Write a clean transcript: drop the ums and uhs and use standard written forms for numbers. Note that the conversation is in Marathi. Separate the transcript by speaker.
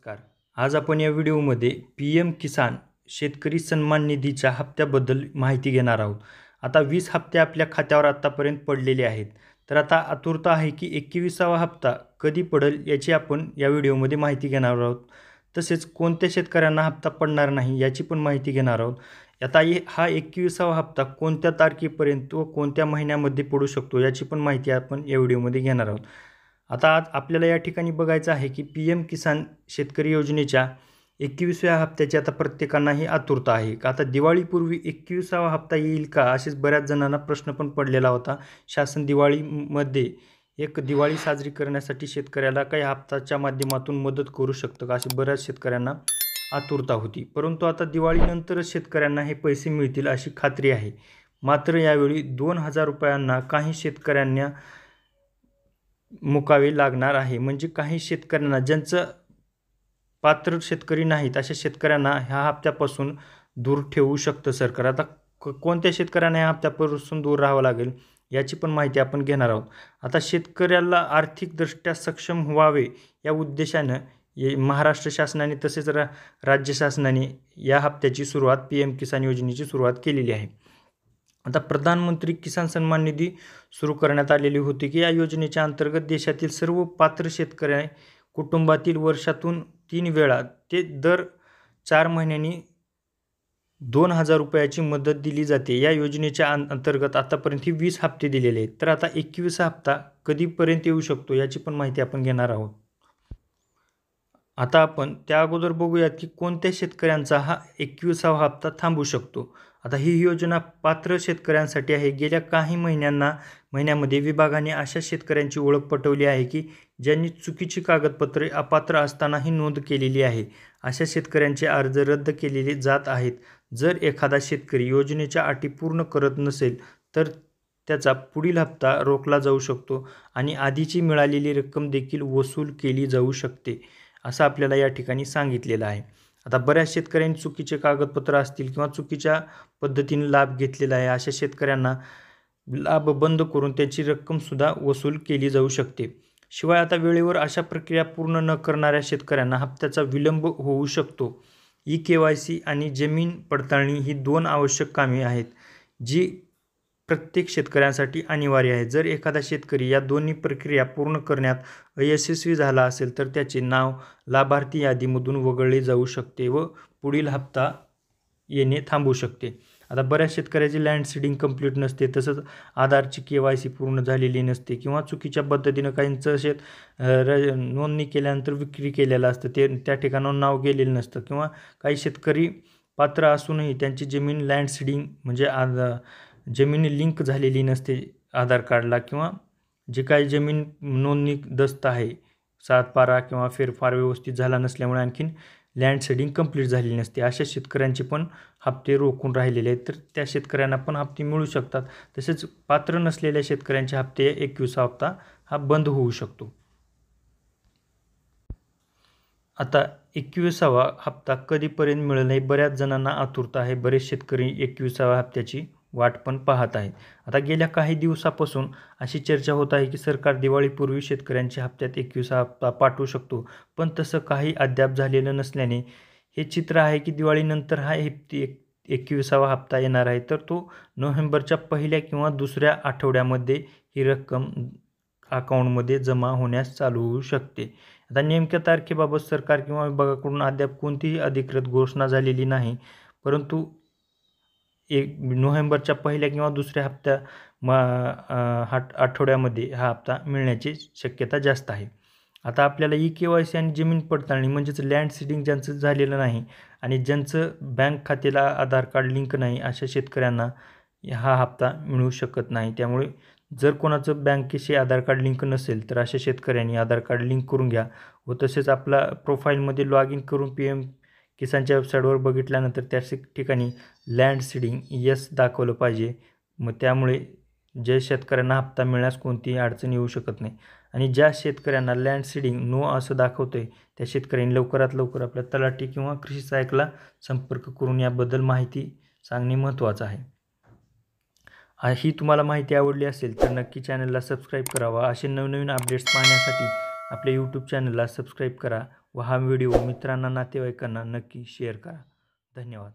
Speaker 1: नमस्कार. आज आपण या व्हिडिओमध्ये पी.एम. किसान शेतकरी सन्मान निधीच्या हप्त्याबद्दल माहिती घेणार आहोत. आता 20 हप्ते आपल्या खात्यावर आत्तापर्यंत पडलेले आहेत. तर आता आतुरता आहे की 21वा हप्ता कधी पडेल याची आपण या व्हिडिओमध्ये माहिती घेणार आहोत. तसेच कोणत्या शेतकऱ्यांना हप्ता पडणार नाही याची पण माहिती घेणार आहोत. आता हा 21वा हप्ता कोणत्या तारखेपर्यंत व कोणत्या महिन्यामध्ये पडू शकतो याची पण माहिती आपण या व्हिडिओमध्ये घेणार आहोत. आता आज आपल्याला या ठिकाणी बघायचं आहे की पी.एम. किसान शेतकरी योजनेच्या 21व्या हप्त्याची आता प्रत्येकांनाही आतुरता आहे. आता दिवाळीपूर्वी 21वा हप्ता येईल का असेच बऱ्याच जणांना प्रश्न पण पडलेला होता. शासन दिवाळीमध्ये एक दिवाळी साजरी करण्यासाठी शेतकऱ्याला काही हप्त्याच्या माध्यमातून मदत करू शकतं का अशी बऱ्याच शेतकऱ्यांना आतुरता होती. परंतु आता दिवाळीनंतरच शेतकऱ्यांना हे पैसे मिळतील अशी खात्री आहे. मात्र यावेळी 2,000 रुपयांना काही शेतकऱ्यांना मुकावे लागणार आहे. म्हणजे काही शेतकऱ्यांना ज्यांचं पात्र शेतकरी नाहीत अशा शेतकऱ्यांना ह्या हप्त्यापासून दूर ठेवू शकतं सरकार. आता कोणत्या शेतकऱ्यांना ह्या हप्त्यापासून दूर राहावं लागेल याची पण माहिती आपण घेणार आहोत. आता शेतकऱ्याला आर्थिकदृष्ट्या सक्षम व्हावे या उद्देशानं महाराष्ट्र शासनाने तसेच राज्य शासनाने या हप्त्याची सुरुवात पी.एम. किसान योजनेची सुरुवात केलेली आहे. आता प्रधानमंत्री किसान सन्मान निधी सुरू करण्यात आलेली होती की या योजनेच्या अंतर्गत देशातील सर्व पात्र शेतकरी कुटुंबातील वर्षातून 3 वेळा ते दर 4 महिन्यांनी 2,000 रुपयाची मदत दिली जाते. या योजनेच्या अंतर्गत आतापर्यंत ही 20 हप्ते दिलेले आहेत. तर आता 21वा हप्ता कधीपर्यंत येऊ शकतो याची पण माहिती आपण घेणार आहोत. आता आपण त्या अगोदर बघूयात की कोणत्या शेतकऱ्यांचा हा 21वा हप्ता थांबू शकतो. आता ही योजना पात्र शेतकऱ्यांसाठी आहे. गेल्या काही महिन्यामध्ये विभागाने अशा शेतकऱ्यांची ओळख पटवली आहे की ज्यांनी चुकीची कागदपत्रे अपात्र असतानाही नोंद केलेली आहे. अशा शेतकऱ्यांचे अर्ज रद्द केलेले जात आहेत. जर एखादा शेतकरी योजनेच्या अटी पूर्ण करत नसेल तर त्याचा पुढील हप्ता रोखला जाऊ शकतो आणि आधीची मिळालेली रक्कम देखील वसूल केली जाऊ शकते असं आपल्याला या ठिकाणी सांगितलेलं आहे. आता बऱ्याच शेतकऱ्यांनी चुकीचे कागदपत्र असतील किंवा चुकीच्या पद्धतीने लाभ घेतलेला आहे अशा शेतकऱ्यांना लाभ बंद करून त्याची रक्कमसुद्धा वसूल केली जाऊ शकते. शिवाय आता वेळेवर अशा प्रक्रिया पूर्ण न करणाऱ्या शेतकऱ्यांना हप्त्याचा विलंब होऊ शकतो. ई-KYC आणि जमीन पडताळणी ही 2 आवश्यक कामे आहेत जी प्रत्येक शेतकऱ्यांसाठी अनिवार्य आहे. जर एखादा शेतकरी या दोन्ही प्रक्रिया पूर्ण करण्यात अयशस्वी झाला असेल तर त्याचे नाव लाभार्थी यादीमधून वगळले जाऊ शकते व पुढील हप्ता येणे थांबू शकते. आता बऱ्याच शेतकऱ्याची लँड सीडिंग कंप्लीट नसते, तसंच आधारची KYC पूर्ण झालेली नसते किंवा चुकीच्या पद्धतीनं काहींचं नोंदणी केल्यानंतर विक्री केलेलं असतं, ते त्या ठिकाणावर नाव गेलेलं नसतं किंवा काही शेतकरी पात्र असूनही त्यांची जमीन लँड सीडिंग म्हणजे जमीन लिंक झालेली नसते आधार कार्डला किंवा जे काही जमीन नोंदणी दस्त आहे सातबारा किंवा फेरफार व्यवस्थित झाला नसल्यामुळे आणखीन लँड सीडिंग कंप्लीट झालेली नसते. अशा शेतकऱ्यांचे पण हप्ते रोखून राहिलेले आहेत. तर त्या शेतकऱ्यांना पण हप्ते मिळू शकतात. तसेच पात्र नसलेल्या शेतकऱ्यांचे हप्ते 21वा हप्ता हा बंद होऊ शकतो. आता 21वा हप्ता कधीपर्यंत मिळेल हे बऱ्याच जणांना आतुरता आहे. बरेच शेतकरी 21व्या हप्त्याची वाट पण पाहत आहेत. आता गेल्या काही दिवसापासून अशी चर्चा होत आहे की सरकार दिवाळीपूर्वी शेतकऱ्यांच्या हप्त्यात 21वा हप्ता पाठवू शकतो. पण तसं काही अद्याप झालेलं नसल्याने हे चित्र आहे की दिवाळीनंतर हा 21वा हप्ता येणार आहे. तर तो नोव्हेंबरच्या पहिल्या किंवा दुसऱ्या आठवड्यामध्ये ही रक्कम अकाउंटमध्ये जमा होण्यास चालू होऊ शकते. आता नेमक्या तारखेबाबत सरकार किंवा विभागाकडून अद्याप कोणतीही अधिकृत घोषणा झालेली नाही. परंतु नोव्हेंबरच्या पहिल्या किंवा दुसऱ्या आठवड्यामध्ये हा हप्ता मिळण्याची शक्यता जास्त आहे. आता आपल्याला ई-KYC आणि जमीन पडताळणी म्हणजेच लँड सीडिंग ज्यांचं झालेलं नाही आणि ज्यांचं बँक खात्याला आधार कार्ड लिंक नाही अशा शेतकऱ्यांना हा हप्ता मिळू शकत नाही. त्यामुळे जर कोणाचं बँकेशी आधार कार्ड लिंक नसेल तर अशा शेतकऱ्यांनी आधार कार्ड लिंक करून घ्या व तसेच आपला प्रोफाईलमध्ये लॉग इन करून पी.एम. किसानच्या वेबसाईटवर बघितल्यानंतर त्या ठिकाणी लँड सीडिंग यस दाखवलं पाहिजे. मग त्यामुळे ज्या शेतकऱ्यांना हप्ता मिळण्यास कोणतीही अडचण येऊ शकत नाही आणि ज्या शेतकऱ्यांना लँड सीडिंग नो असं दाखवतंय त्या शेतकऱ्यांनी लवकरात लवकर आपल्या तलाठी किंवा कृषी सहाय्यकला संपर्क करून याबद्दल माहिती सांगणे महत्त्वाचं आहे. ही तुम्हाला माहिती आवडली असेल तर नक्की चॅनलला सबस्क्राईब करावा. असे नवनवीन अपडेट्स पाहण्यासाठी आपल्या यूट्यूब चॅनलला सबस्क्राईब करा व हा व्हिडिओ मित्रांना नातेवाईकांना नक्की शेअर करा. धन्यवाद.